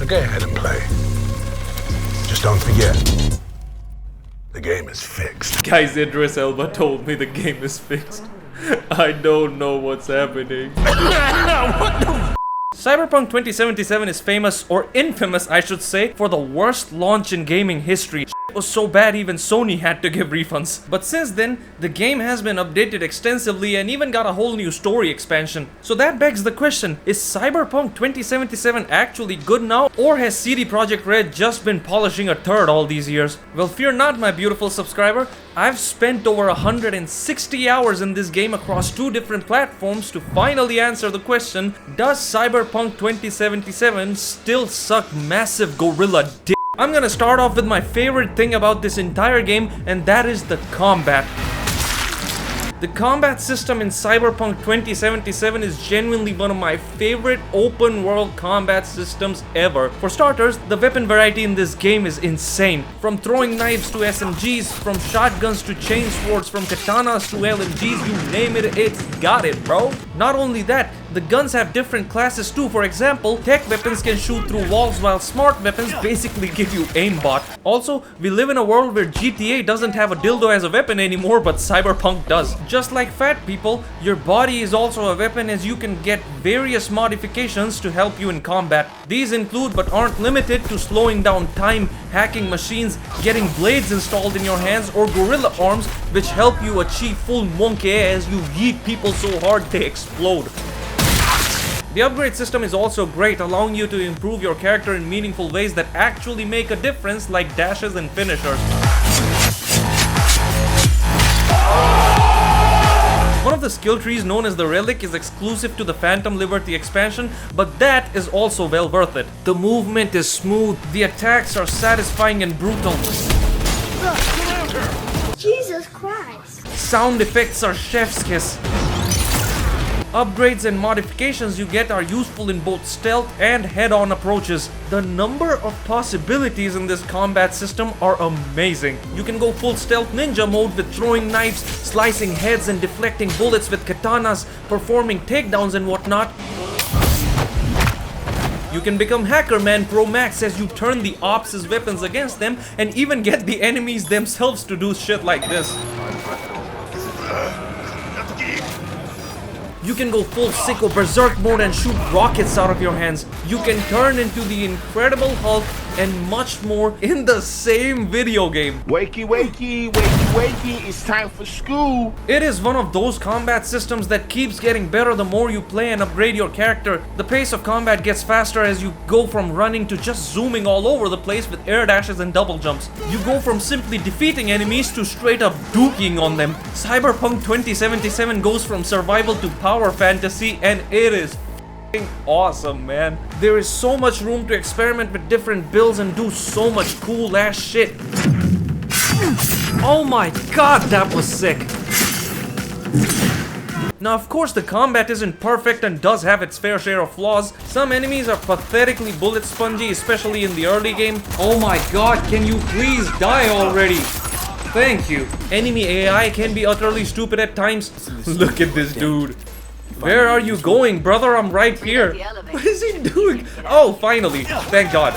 So go ahead and play. Just don't forget, the game is fixed. Guys, Idris Elba told me the game is fixed. I don't know what's happening. What the Cyberpunk 2077 is famous, or infamous I should say, for the worst launch in gaming history. It was so bad even Sony had to give refunds. But since then, the game has been updated extensively and even got a whole new story expansion. So that begs the question, is Cyberpunk 2077 actually good now? Or has CD Projekt Red just been polishing a turd all these years? Well, fear not, my beautiful subscriber. I've spent over 160 hours in this game across 2 different platforms to finally answer the question, does Cyberpunk 2077 still suck massive gorilla dick? I'm gonna start off with my favorite thing about this entire game, and that is the combat. The combat system in Cyberpunk 2077 is genuinely one of my favorite open world combat systems ever. For starters, the weapon variety in this game is insane. From throwing knives to SMGs, from shotguns to chainswords, from katanas to LMGs, you name it, it's got it, bro. Not only that, the guns have different classes too. For example, tech weapons can shoot through walls while smart weapons basically give you aimbot. Also, we live in a world where GTA doesn't have a dildo as a weapon anymore, but Cyberpunk does. Just like fat people, your body is also a weapon, as you can get various modifications to help you in combat. These include but aren't limited to slowing down time, hacking machines, getting blades installed in your hands, or gorilla arms, which help you achieve full monkey as you yeet people so hard they explode. The upgrade system is also great, allowing you to improve your character in meaningful ways that actually make a difference, like dashes and finishers. One of the skill trees known as the Relic is exclusive to the Phantom Liberty expansion, but that is also well worth it. The movement is smooth, the attacks are satisfying and brutal. Jesus Christ. Sound effects are chef's kiss. Upgrades and modifications you get are useful in both stealth and head-on approaches. The number of possibilities in this combat system are amazing. You can go full stealth ninja mode with throwing knives, slicing heads and deflecting bullets with katanas, performing takedowns and whatnot. You can become Hacker Man Pro Max as you turn the ops' weapons against them and even get the enemies themselves to do shit like this. You can go full sicko berserk mode and shoot rockets out of your hands. You can turn into the Incredible Hulk and much more in the same video game. Wakey, wakey, wakey, wakey, it's time for school. It is one of those combat systems that keeps getting better the more you play and upgrade your character. The pace of combat gets faster as you go from running to just zooming all over the place with air dashes and double jumps. You go from simply defeating enemies to straight up duking on them. Cyberpunk 2077 goes from survival to power fantasy, and it is awesome, man. There is so much room to experiment with different builds and do so much cool ass shit. Oh my god, that was sick. Now, of course, the combat isn't perfect and does have its fair share of flaws. Some enemies are pathetically bullet spongy, especially in the early game. Oh my god, can you please die already? Thank you. Enemy AI can be utterly stupid at times. Look at this dude. Where are you going, brother? I'm right here. What is he doing? Oh, finally. Thank God.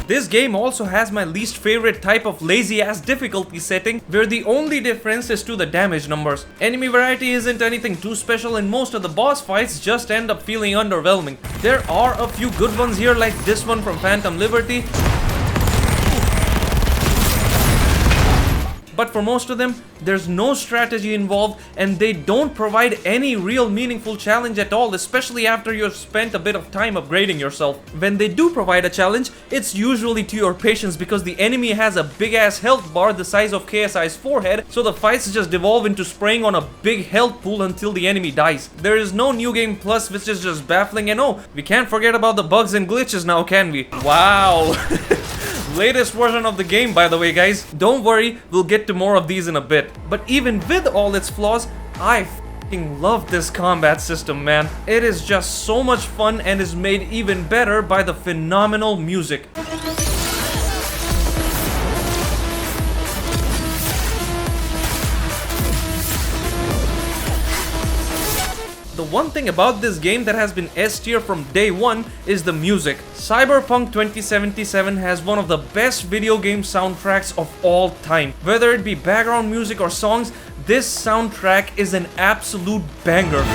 This game also has my least favorite type of lazy-ass difficulty setting, where the only difference is to the damage numbers. Enemy variety isn't anything too special, and most of the boss fights just end up feeling underwhelming. There are a few good ones here, like this one from Phantom Liberty. But for most of them, there's no strategy involved, and they don't provide any real meaningful challenge at all, especially after you've spent a bit of time upgrading yourself. When they do provide a challenge, it's usually to your patience, because the enemy has a big ass health bar the size of KSI's forehead, so the fights just devolve into spraying on a big health pool until the enemy dies. There is no New Game Plus, which is just baffling, and oh, we can't forget about the bugs and glitches now, can we? Wow. Latest version of the game, by the way, guys. Don't worry, we'll get to more of these in a bit. But even with all its flaws, I f***ing love this combat system, man. It is just so much fun and is made even better by the phenomenal music. The one thing about this game that has been S tier from day one is the music. Cyberpunk 2077 has one of the best video game soundtracks of all time. Whether it be background music or songs, this soundtrack is an absolute banger.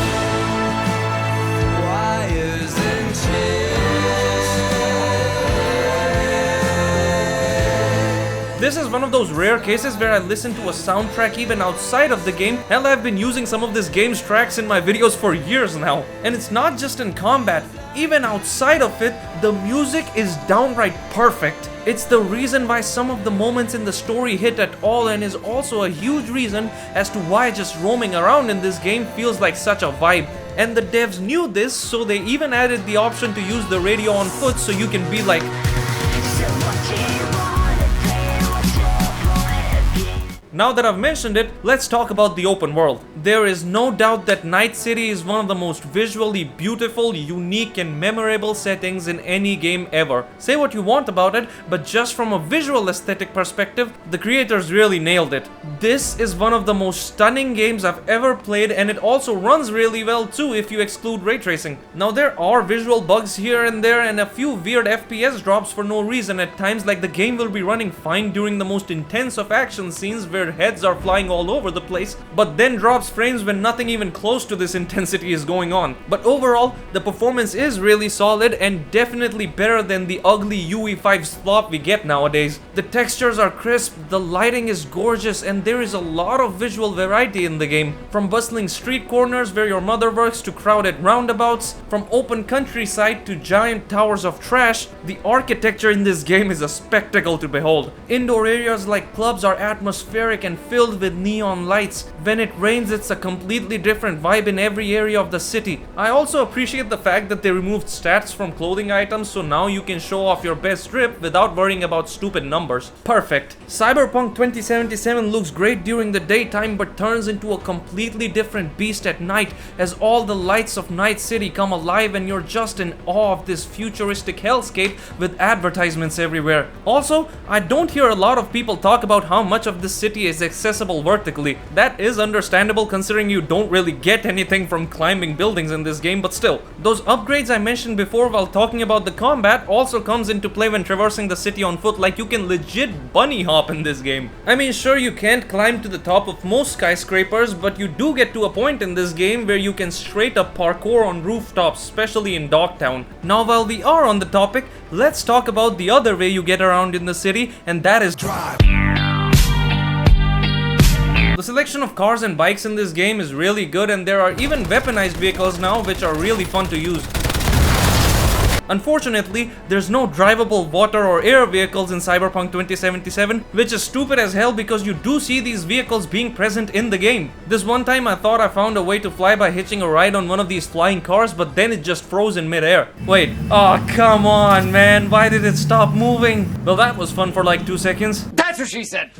This is one of those rare cases where I listen to a soundtrack even outside of the game. Hell, I've been using some of this game's tracks in my videos for years now. And it's not just in combat, even outside of it, the music is downright perfect. It's the reason why some of the moments in the story hit at all, and is also a huge reason as to why just roaming around in this game feels like such a vibe. And the devs knew this, so they even added the option to use the radio on foot so you can be like... Now that I've mentioned it, let's talk about the open world. There is no doubt that Night City is one of the most visually beautiful, unique and memorable settings in any game ever. Say what you want about it, but just from a visual aesthetic perspective, the creators really nailed it. This is one of the most stunning games I've ever played, and it also runs really well too if you exclude ray tracing. Now there are visual bugs here and there and a few weird FPS drops for no reason at times, like the game will be running fine during the most intense of action scenes where heads are flying all over the place, but then drops frames when nothing even close to this intensity is going on. But overall, the performance is really solid and definitely better than the ugly UE5 slop we get nowadays. The textures are crisp, the lighting is gorgeous, and there is a lot of visual variety in the game. From bustling street corners where your mother works to crowded roundabouts, from open countryside to giant towers of trash, the architecture in this game is a spectacle to behold. Indoor areas like clubs are atmospheric and filled with neon lights. When it rains, it's a completely different vibe in every area of the city. I also appreciate the fact that they removed stats from clothing items, so now you can show off your best strip without worrying about stupid numbers. Perfect. Cyberpunk 2077 looks great during the daytime but turns into a completely different beast at night as all the lights of Night City come alive and you're just in awe of this futuristic hellscape with advertisements everywhere. Also, I don't hear a lot of people talk about how much of this city is accessible vertically. That is understandable considering you don't really get anything from climbing buildings in this game, but still. Those upgrades I mentioned before while talking about the combat also comes into play when traversing the city on foot, like you can legit bunny hop in this game. I mean, sure, you can't climb to the top of most skyscrapers, but you do get to a point in this game where you can straight up parkour on rooftops, especially in Dogtown. Now while we are on the topic, let's talk about the other way you get around in the city, and that is drive. The selection of cars and bikes in this game is really good, and there are even weaponized vehicles now which are really fun to use. Unfortunately, there's no drivable water or air vehicles in Cyberpunk 2077, which is stupid as hell because you do see these vehicles being present in the game. This one time I thought I found a way to fly by hitching a ride on one of these flying cars, but then it just froze in midair. Wait, oh come on man, why did it stop moving? Well, that was fun for like 2 seconds. That's what she said.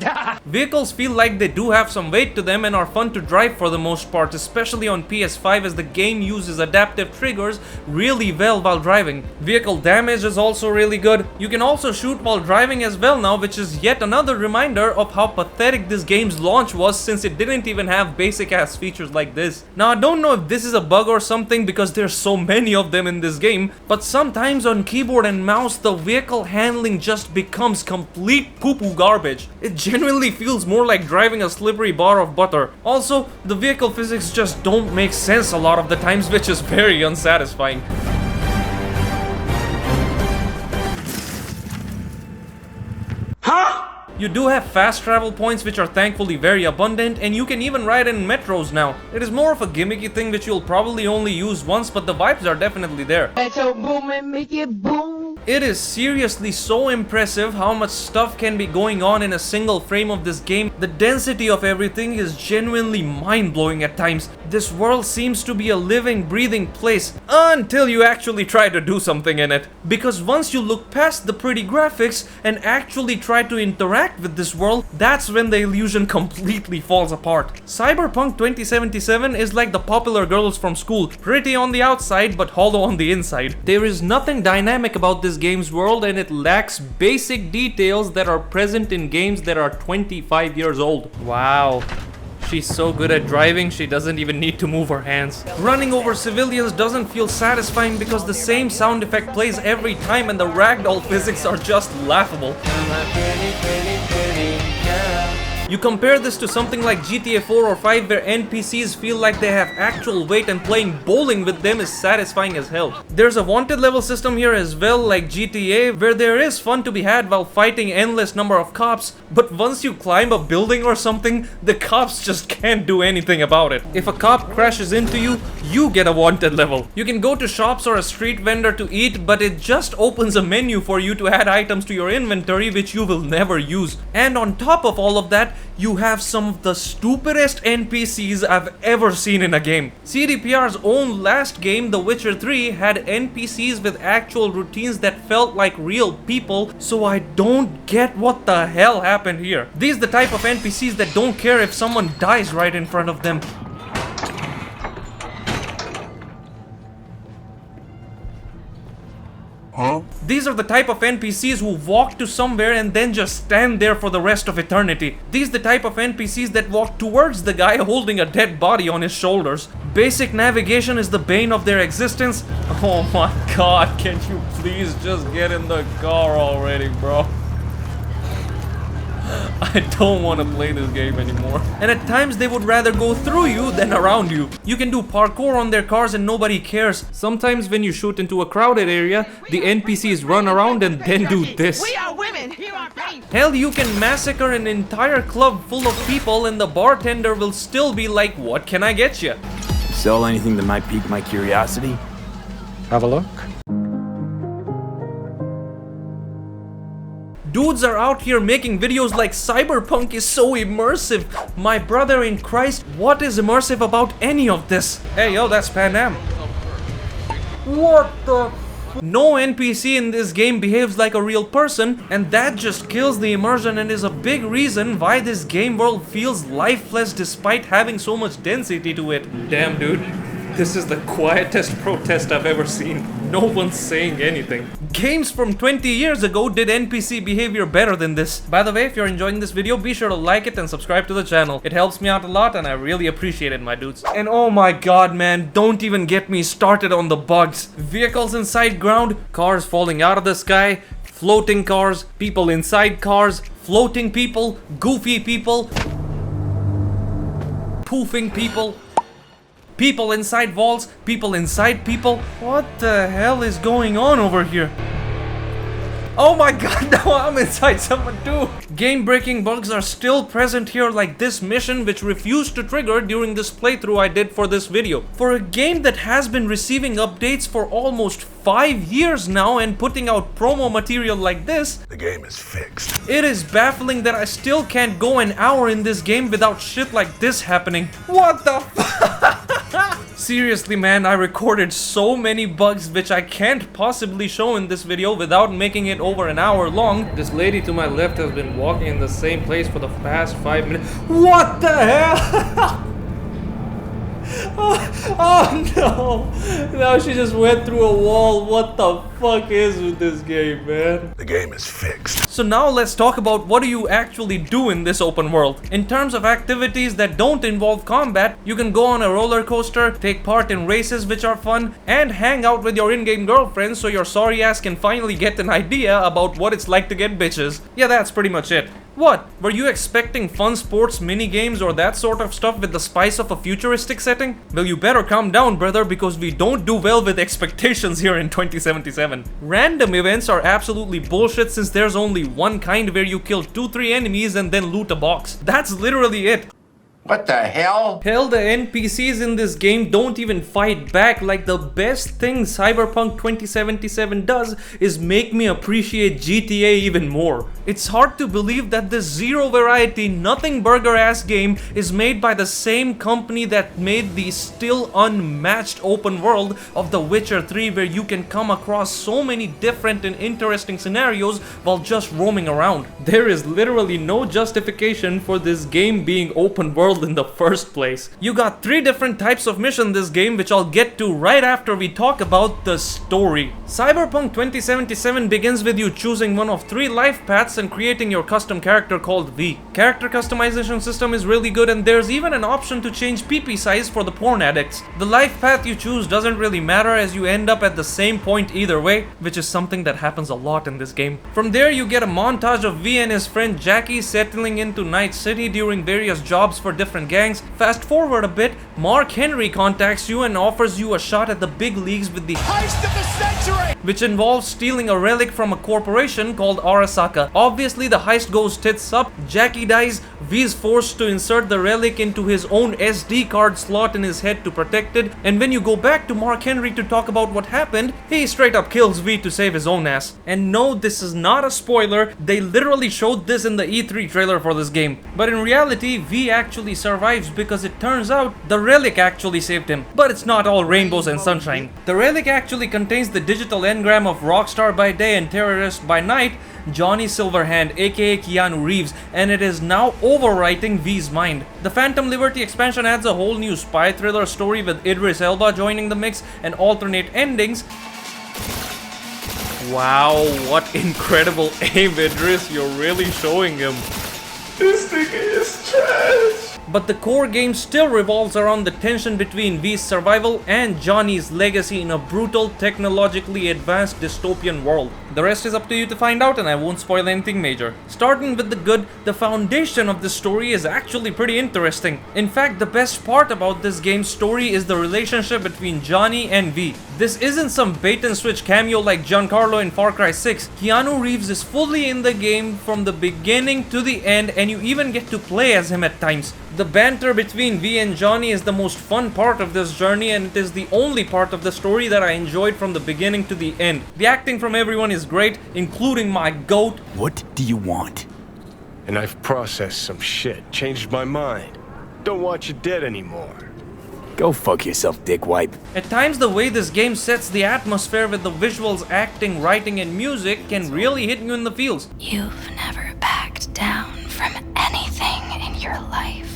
Vehicles feel like they do have some weight to them and are fun to drive for the most part, especially on PS5 as the game uses adaptive triggers really well while driving. Vehicle damage is also really good. You can also shoot while driving as well now, which is yet another reminder of how pathetic this game's launch was since it didn't even have basic ass features like this. Now I don't know if this is a bug or something because there's so many of them in this game, but sometimes on keyboard and mouse the vehicle handling just becomes complete poo-poo garbage. It genuinely feels more like driving a slippery bar of butter. Also, the vehicle physics just don't make sense a lot of the times, which is very unsatisfying. You do have fast travel points which are thankfully very abundant, and you can even ride in metros now. It is more of a gimmicky thing which you'll probably only use once, but the vibes are definitely there. It is seriously so impressive how much stuff can be going on in a single frame of this game. The density of everything is genuinely mind-blowing at times. This world seems to be a living, breathing place until you actually try to do something in it. Because once you look past the pretty graphics and actually try to interact with this world, that's when the illusion completely falls apart. Cyberpunk 2077 is like the popular girls from school, pretty on the outside but hollow on the inside. There is nothing dynamic about this game's world, and it lacks basic details that are present in games that are 25 years old. Wow. She's so good at driving, she doesn't even need to move her hands. Running over civilians doesn't feel satisfying because the same sound effect plays every time and the ragdoll physics are just laughable. You compare this to something like GTA 4 or 5 where NPCs feel like they have actual weight and playing bowling with them is satisfying as hell. There's a wanted level system here as well, like GTA, where there is fun to be had while fighting endless number of cops, but once you climb a building or something, the cops just can't do anything about it. If a cop crashes into you, you get a wanted level. You can go to shops or a street vendor to eat, but it just opens a menu for you to add items to your inventory which you will never use. And on top of all of that, you have some of the stupidest NPCs I've ever seen in a game. CDPR's own last game, The Witcher 3, had NPCs with actual routines that felt like real people, so I don't get what the hell happened here. These are the type of NPCs that don't care if someone dies right in front of them. Huh? These are the type of NPCs who walk to somewhere and then just stand there for the rest of eternity. These are the type of NPCs that walk towards the guy holding a dead body on his shoulders. Basic navigation is the bane of their existence. Oh my god, can you please just get in the car already, bro? I don't want to play this game anymore. And at times they would rather go through you than around you. You can do parkour on their cars and nobody cares. Sometimes when you shoot into a crowded area, the NPCs run around and then do this. We are women. You are pain. Hell, you can massacre an entire club full of people and the bartender will still be like, what can I get you? Sell anything that might pique my curiosity? Have a look. Dudes are out here making videos like Cyberpunk is so immersive. My brother in Christ, what is immersive about any of this? Hey yo, that's Pan Am. What the f— No NPC in this game behaves like a real person, and that just kills the immersion and is a big reason why this game world feels lifeless despite having so much density to it. Damn dude, this is the quietest protest I've ever seen. No one's saying anything. Games from 20 years ago did NPC behavior better than this. By the way, if you're enjoying this video, be sure to like it and subscribe to the channel. It helps me out a lot and I really appreciate it, my dudes. And oh my god, man, don't even get me started on the bugs. Vehicles inside ground, cars falling out of the sky, floating cars, people inside cars, floating people, goofy people, poofing people. People inside walls, people inside people. What the hell is going on over here? Oh my god, now I'm inside someone too! Game-breaking bugs are still present here, like this mission which refused to trigger during this playthrough I did for this video. For a game that has been receiving updates for almost 5 years now and putting out promo material like this, The game is fixed. it is baffling that I still can't go an hour in this game without shit like this happening. What the f— Seriously man, I recorded so many bugs which I can't possibly show in this video without making it over an hour long. This lady to my left has been walking in the same place for the past 5 minutes. What the hell? Oh no! Now she just went through a wall. What the fuck is with this game, man? The game is fixed. So now let's talk about what do you actually do in this open world. In terms of activities that don't involve combat, you can go on a roller coaster, take part in races which are fun, and hang out with your in-game girlfriend so your sorry ass can finally get an idea about what it's like to get bitches. Yeah, that's pretty much it. What? Were you expecting fun sports, mini games, or that sort of stuff with the spice of a futuristic setting? Well, you better calm down, brother, because we don't do well with expectations here in 2077. Random events are absolutely bullshit since there's only one kind where you kill 2-3 enemies and then loot a box. That's literally it. What the hell? Hell, the NPCs in this game don't even fight back. Like, the best thing Cyberpunk 2077 does is make me appreciate GTA even more. It's hard to believe that this zero variety, nothing burger ass game is made by the same company that made the still unmatched open world of The Witcher 3, where you can come across so many different and interesting scenarios while just roaming around. There is literally no justification for this game being open world world in the first place. You got 3 different types of mission in this game, which I'll get to right after we talk about the story. Cyberpunk 2077 begins with you choosing one of 3 life paths and creating your custom character called V. Character customization system is really good, and there's even an option to change PP size for the porn addicts. The life path you choose doesn't really matter, as you end up at the same point either way, which is something that happens a lot in this game. From there you get a montage of V and his friend Jackie settling into Night City during various jobs for different gangs. Fast forward a bit, Mark Henry contacts you and offers you a shot at the big leagues with the heist of the century, which involves stealing a relic from a corporation called Arasaka. Obviously the heist goes tits up, Jackie dies, V is forced to insert the relic into his own SD card slot in his head to protect it, and when you go back to Mark Henry to talk about what happened, he straight up kills V to save his own ass. And no, this is not a spoiler, they literally showed this in the E3 trailer for this game. But in reality, V actually survives because it turns out the relic actually saved him. But it's not all rainbows and sunshine. The relic actually contains the digital engram of Rockstar by day and Terrorist by night, Johnny Silverhand aka Keanu Reeves, and it is now overwriting V's mind. The Phantom Liberty expansion adds a whole new spy thriller story with Idris Elba joining the mix and alternate endings. Wow, what incredible aim, Idris, you're really showing him. This thing is trash. But the core game still revolves around the tension between V's survival and Johnny's legacy in a brutal, technologically advanced dystopian world. The rest is up to you to find out, and I won't spoil anything major. Starting with the good, the foundation of the story is actually pretty interesting. In fact, the best part about this game's story is the relationship between Johnny and V. This isn't some bait and switch cameo like Giancarlo in Far Cry 6. Keanu Reeves is fully in the game from the beginning to the end, and you even get to play as him at times. The banter between V and Johnny is the most fun part of this journey, and it is the only part of the story that I enjoyed from the beginning to the end. The acting from everyone is great, including my GOAT. What do you want? And I've processed some shit, changed my mind. Don't want you dead anymore. Go fuck yourself, dickwipe. At times, the way this game sets the atmosphere with the visuals, acting, writing, and music can really hit you in the feels. You've never backed down from anything in your life.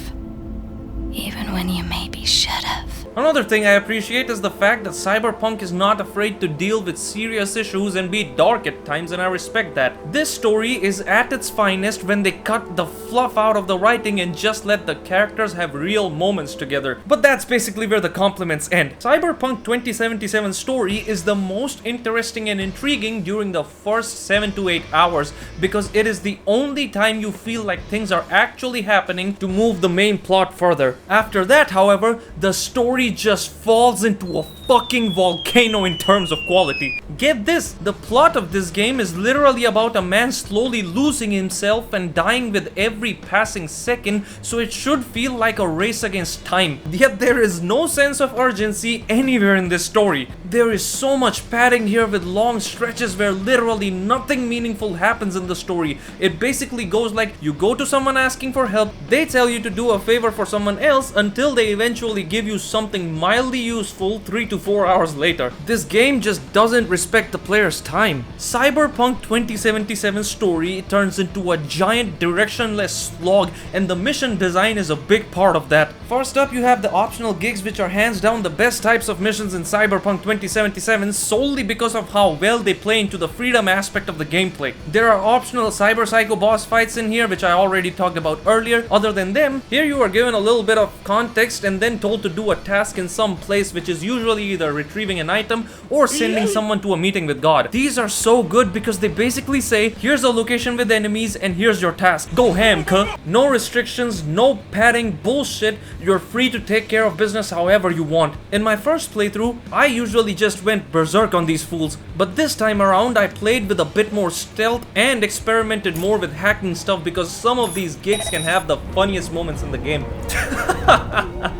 Even when you maybe should have. Another thing I appreciate is the fact that Cyberpunk is not afraid to deal with serious issues and be dark at times, and I respect that. This story is at its finest when they cut the fluff out of the writing and just let the characters have real moments together. But that's basically where the compliments end. Cyberpunk 2077's story is the most interesting and intriguing during the first 7 to 8 hours because it is the only time you feel like things are actually happening to move the main plot further. After that, however, the story just falls into a fucking volcano in terms of quality. Get this, the plot of this game is literally about a man slowly losing himself and dying with every passing second, so it should feel like a race against time. Yet there is no sense of urgency anywhere in this story. There is so much padding here with long stretches where literally nothing meaningful happens in the story. It basically goes like you go to someone asking for help, they tell you to do a favor for someone else until they eventually give you something mildly useful 3 to 4 hours later. This game just doesn't respect the player's time. Cyberpunk 2077's story turns into a giant directionless slog, and the mission design is a big part of that. First up, you have the optional gigs, which are hands down the best types of missions in Cyberpunk 2077 solely because of how well they play into the freedom aspect of the gameplay. There are optional Cyber Psycho boss fights in here, which I already talked about earlier. Other than them, here you are given a little bit of context and then told to do a task in some place, which is usually either retrieving an item or sending someone to a meeting with God. These are so good because they basically say, here's a location with enemies and here's your task. Go ham, cuh. No restrictions, no padding, bullshit. You're free to take care of business however you want. In my first playthrough, I usually just went berserk on these fools, but this time around I played with a bit more stealth and experimented more with hacking stuff because some of these gigs can have the funniest moments in the game.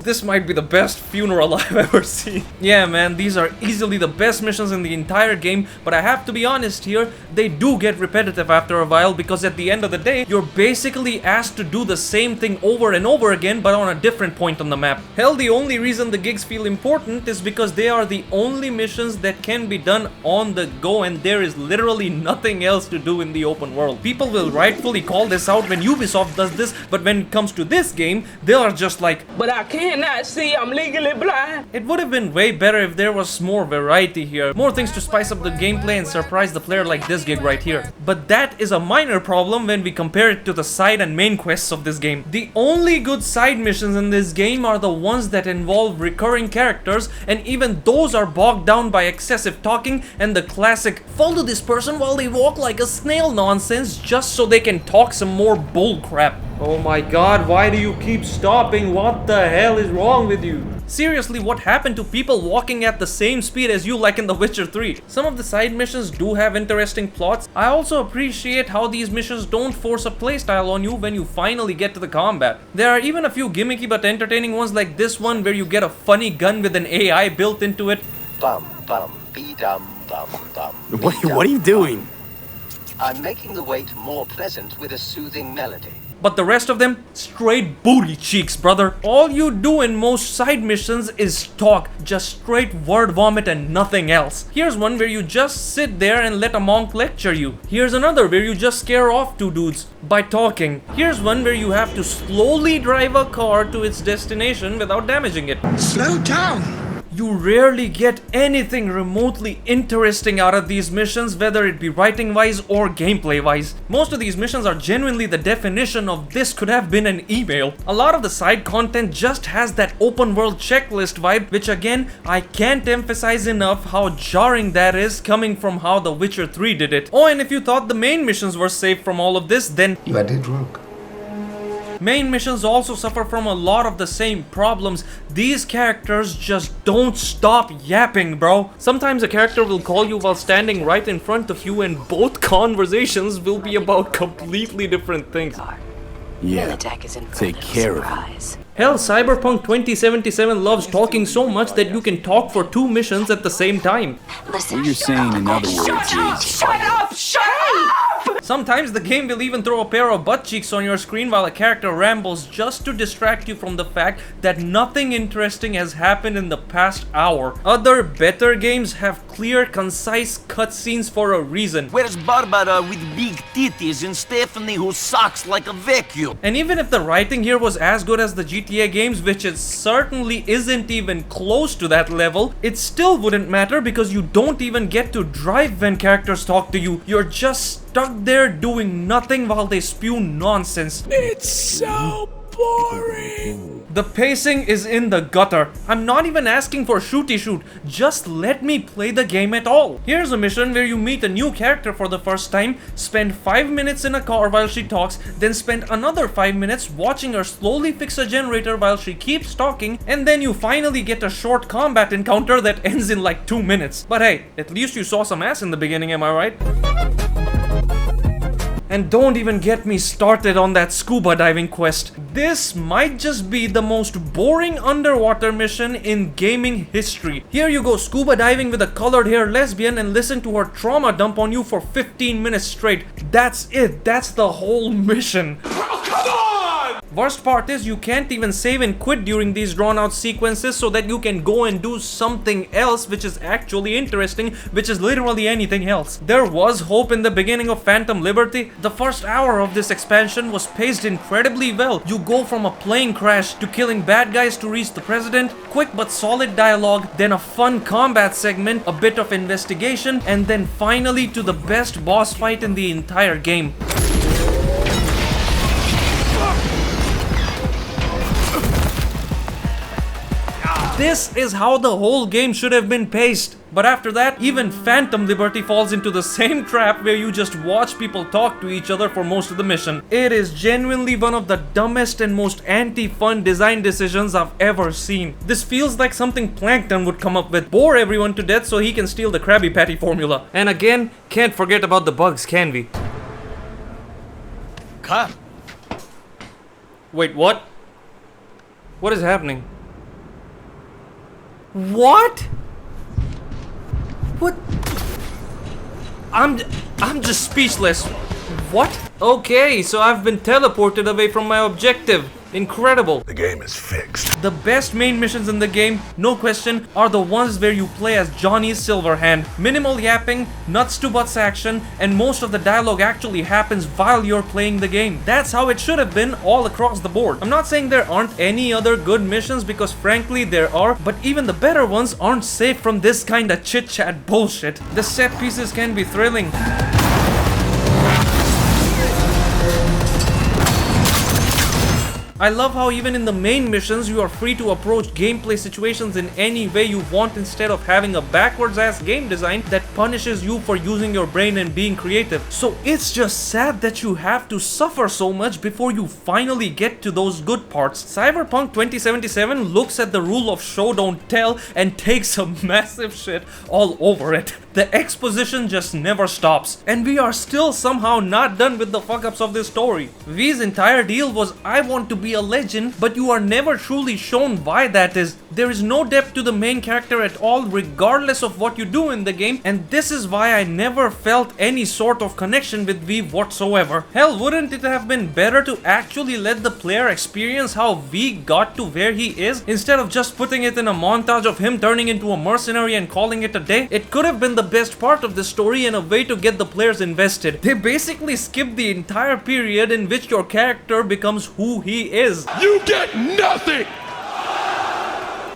This might be the best funeral I've ever seen. Yeah, man, these are easily the best missions in the entire game, but I have to be honest here, they do get repetitive after a while because at the end of the day, you're basically asked to do the same thing over and over again, but on a different point on the map. Hell, the only reason the gigs feel important is because they are the only missions that can be done on the go, and there is literally nothing else to do in the open world. People will rightfully call this out when Ubisoft does this, but when it comes to this game, they are just like, but I cannot see, I'm legally blind. it would have been way better if there was more variety here, more things to spice up the gameplay and surprise the player like this gig right here. But that is a minor problem when we compare it to the side and main quests of this game. The only good side missions in this game are the ones that involve recurring characters, and even those are bogged down by excessive talking and the classic follow this person while they walk like a snail nonsense just so they can talk some more bull crap. Oh my god, why do you keep stopping? What the hell is wrong with you? Seriously, what happened to people walking at the same speed as you like in The Witcher 3? Some of the side missions do have interesting plots. I also appreciate how these missions don't force a playstyle on you when you finally get to the combat. There are even a few gimmicky but entertaining ones like this one where you get a funny gun with an AI built into it. Bum bum be dum bum bum. What are you doing? I'm making the wait more pleasant with a soothing melody. But the rest of them, straight booty cheeks, brother. All you do in most side missions is talk, just straight word vomit and nothing else. Here's one where you just sit there and let a monk lecture you. Here's another where you just scare off two dudes by talking. Here's one where you have to slowly drive a car to its destination without damaging it. Slow down. You rarely get anything remotely interesting out of these missions, whether it be writing wise or gameplay wise. Most of these missions are genuinely the definition of this could have been an email. A lot of the side content just has that open world checklist vibe, which again, I can't emphasize enough how jarring that is coming from how The Witcher 3 did it. Oh, and if you thought the main missions were safe from all of this, then You are dead wrong. main missions also suffer from a lot of the same problems. These characters just don't stop yapping, bro. Sometimes a character will call you while standing right in front of you, and both conversations will be about completely different things. Yeah, take care of it. Hell, Cyberpunk 2077 loves talking so much that you can talk for 2 missions at the same time. What you're saying, in other words, is... Shut up! Shut up! Sometimes the game will even throw a pair of butt cheeks on your screen while a character rambles just to distract you from the fact that nothing interesting has happened in the past hour. Other better games have clear, concise cutscenes for a reason. Where's Barbara with big titties and Stephanie who sucks like a vacuum? And even if the writing here was as good as the GTA games, which it certainly isn't even close to that level, it still wouldn't matter because you don't even get to drive when characters talk to you. You're just stuck there doing nothing while they spew nonsense. It's so boring. The pacing is in the gutter. I'm not even asking for shooty shoot. Just let me play the game at all. Here's a mission where you meet a new character for the first time, spend 5 minutes in a car while she talks, then spend another 5 minutes watching her slowly fix a generator while she keeps talking, and then you finally get a short combat encounter that ends in like 2 minutes. But hey, at least you saw some ass in the beginning, am I right? And don't even get me started on that scuba diving quest. This might just be the most boring underwater mission in gaming history. Here you go scuba diving with a colored hair lesbian and listen to her trauma dump on you for 15 minutes straight. That's it. That's the whole mission. Worst part is you can't even save and quit during these drawn out sequences so that you can go and do something else which is actually interesting, which is literally anything else. There was hope in the beginning of Phantom Liberty. The first hour of this expansion was paced incredibly well. You go from a plane crash to killing bad guys to reach the president, quick but solid dialogue, then a fun combat segment, a bit of investigation, and then finally to the best boss fight in the entire game. This is how the whole game should have been paced. But after that, even Phantom Liberty falls into the same trap where you just watch people talk to each other for most of the mission. It is genuinely one of the dumbest and most anti-fun design decisions I've ever seen. This feels like something Plankton would come up with. Bore everyone to death so he can steal the Krabby Patty formula. And again, can't forget about the bugs, can we? Cut. Wait, what? What is happening? What? What? I'm just speechless. What? Okay, so I've been teleported away from my objective. Incredible. The game is fixed. The best main missions in the game, no question, are the ones where you play as Johnny Silverhand. Minimal yapping, nuts to butts action, and most of the dialogue actually happens while you're playing the game. That's how it should have been all across the board. I'm not saying there aren't any other good missions, because frankly there are, but even the better ones aren't safe from this kind of chit-chat bullshit. The set pieces can be thrilling. I love how even in the main missions you are free to approach gameplay situations in any way you want instead of having a backwards ass game design that punishes you for using your brain and being creative. So it's just sad that you have to suffer so much before you finally get to those good parts. Cyberpunk 2077 looks at the rule of show don't tell and takes a massive shit all over it. The exposition just never stops, and we are still somehow not done with the fuck-ups of this story. V's entire deal was I want to be a legend, but you are never truly shown why that is. There is no depth to the main character at all regardless of what you do in the game, and this is why I never felt any sort of connection with V whatsoever. Hell, wouldn't it have been better to actually let the player experience how V got to where he is instead of just putting it in a montage of him turning into a mercenary and calling it a day? It could have been the best part of the story and a way to get the players invested. They basically skipped the entire period in which your character becomes who he is. You get nothing!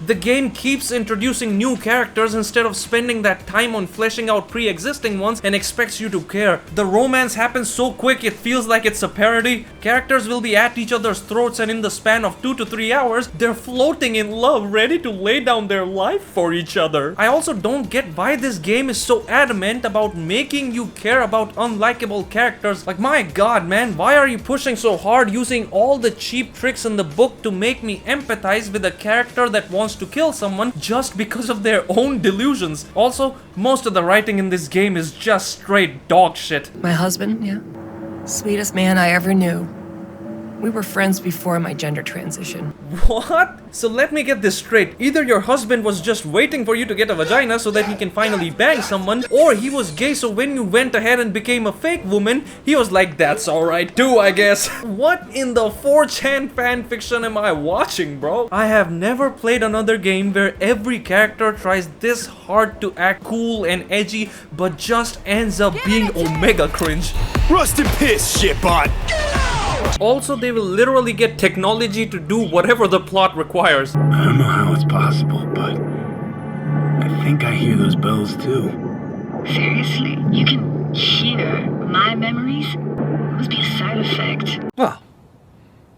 The game keeps introducing new characters instead of spending that time on fleshing out pre-existing ones and expects you to care. The romance happens so quick it feels like it's a parody. Characters will be at each other's throats and in the span of 2 to 3 hours, they're floating in love, ready to lay down their life for each other. I also don't get why this game is so adamant about making you care about unlikable characters. Like, my god, man, why are you pushing so hard using all the cheap tricks in the book to make me empathize with a character that wants to kill someone just because of their own delusions? Also, most of the writing in this game is just straight dog shit. My husband, yeah. Sweetest man I ever knew. We were friends before my gender transition. What? So let me get this straight. Either your husband was just waiting for you to get a vagina so that he can finally bang someone, or he was gay so when you went ahead and became a fake woman, he was like, that's alright too, I guess. What in the 4chan fanfiction am I watching, bro? I have never played another game where every character tries this hard to act cool and edgy, but just ends up being omega cringe. Rust and piss, shitbot! Also, they will literally get technology to do whatever the plot requires. I don't know how it's possible, but I think I hear those bells too. Seriously? You can hear my memories? It must be a side effect. Well,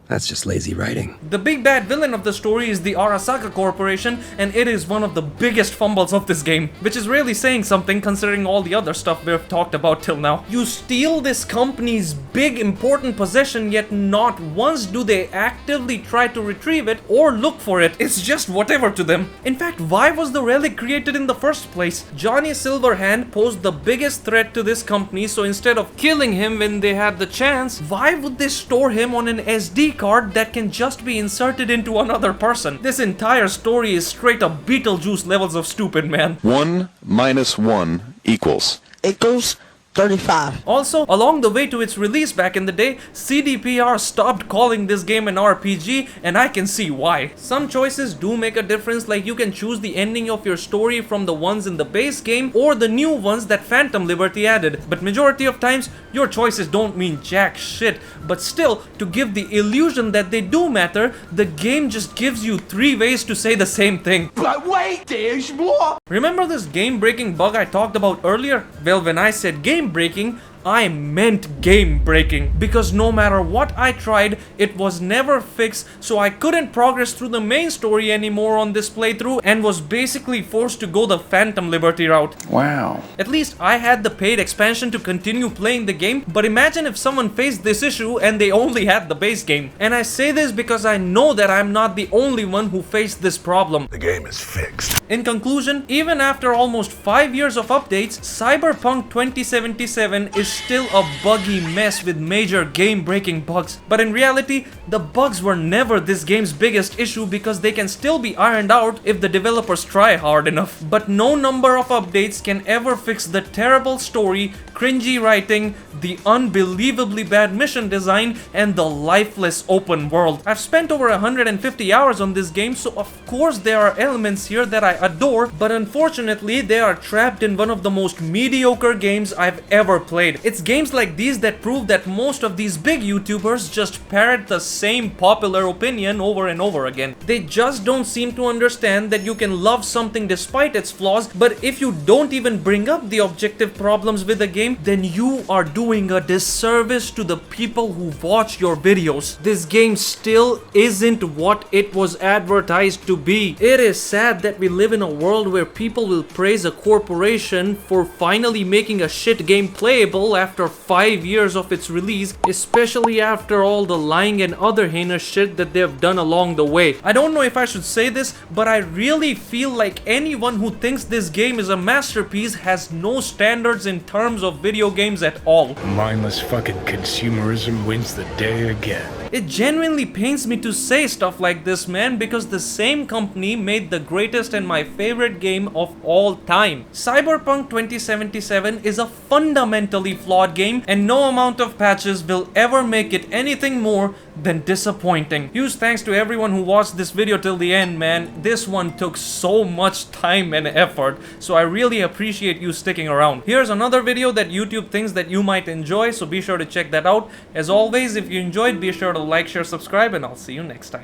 that's just lazy writing. The big bad villain of the story is the Arasaka Corporation, and it is one of the biggest fumbles of this game, which is really saying something considering all the other stuff we've talked about till now. You steal this company's big important possession, yet not once do they actively try to retrieve it or look for it. It's just whatever to them. In fact, why was the relic created in the first place? Johnny Silverhand posed the biggest threat to this company, so instead of killing him when they had the chance, why would they store him on an SD card that can just be inserted into another person? This entire story is straight up Beetlejuice levels of stupid, man. 1 minus 1 equals. Equals 35. Also, along the way to its release back in the day, CDPR stopped calling this game an RPG, and I can see why. Some choices do make a difference, like you can choose the ending of your story from the ones in the base game or the new ones that Phantom Liberty added, but majority of times your choices don't mean jack shit. But still, to give the illusion that they do matter, the game just gives you 3 ways to say the same thing. But wait, there's more! Remember this game-breaking bug I talked about earlier? Well, when I said game-breaking, I meant game breaking, because no matter what I tried, it was never fixed, so I couldn't progress through the main story anymore on this playthrough and was basically forced to go the Phantom Liberty route. Wow. At least I had the paid expansion to continue playing the game, but imagine if someone faced this issue and they only had the base game. And I say this because I know that I'm not the only one who faced this problem. The game is fixed. In conclusion, even after almost 5 years of updates, Cyberpunk 2077 is still a buggy mess with major game-breaking bugs. But in reality, the bugs were never this game's biggest issue because they can still be ironed out if the developers try hard enough. But no number of updates can ever fix the terrible story, cringy writing, the unbelievably bad mission design, and the lifeless open world. I've spent over 150 hours on this game, so of course there are elements here that I adore, but unfortunately they are trapped in one of the most mediocre games I've ever played. It's games like these that prove that most of these big YouTubers just parrot the same popular opinion over and over again. They just don't seem to understand that you can love something despite its flaws, but if you don't even bring up the objective problems with the game, then you are doing a disservice to the people who watch your videos. This game still isn't what it was advertised to be. It is sad that we live in a world where people will praise a corporation for finally making a shit game playable after 5 years of its release, especially after all the lying and other heinous shit that they've done along the way. I don't know if I should say this, but I really feel like anyone who thinks this game is a masterpiece has no standards in terms of video games at all. Mindless fucking consumerism wins the day again. It genuinely pains me to say stuff like this, man, because the same company made the greatest and my favorite game of all time. Cyberpunk 2077 is a fundamentally flawed game, and no amount of patches will ever make it anything more than disappointing. Huge thanks to everyone who watched this video till the end, man. This one took so much time and effort, so I really appreciate you sticking around. Here's another video that YouTube thinks that you might enjoy, so be sure to check that out. As always, if you enjoyed, be sure to like, share, subscribe, and I'll see you next time.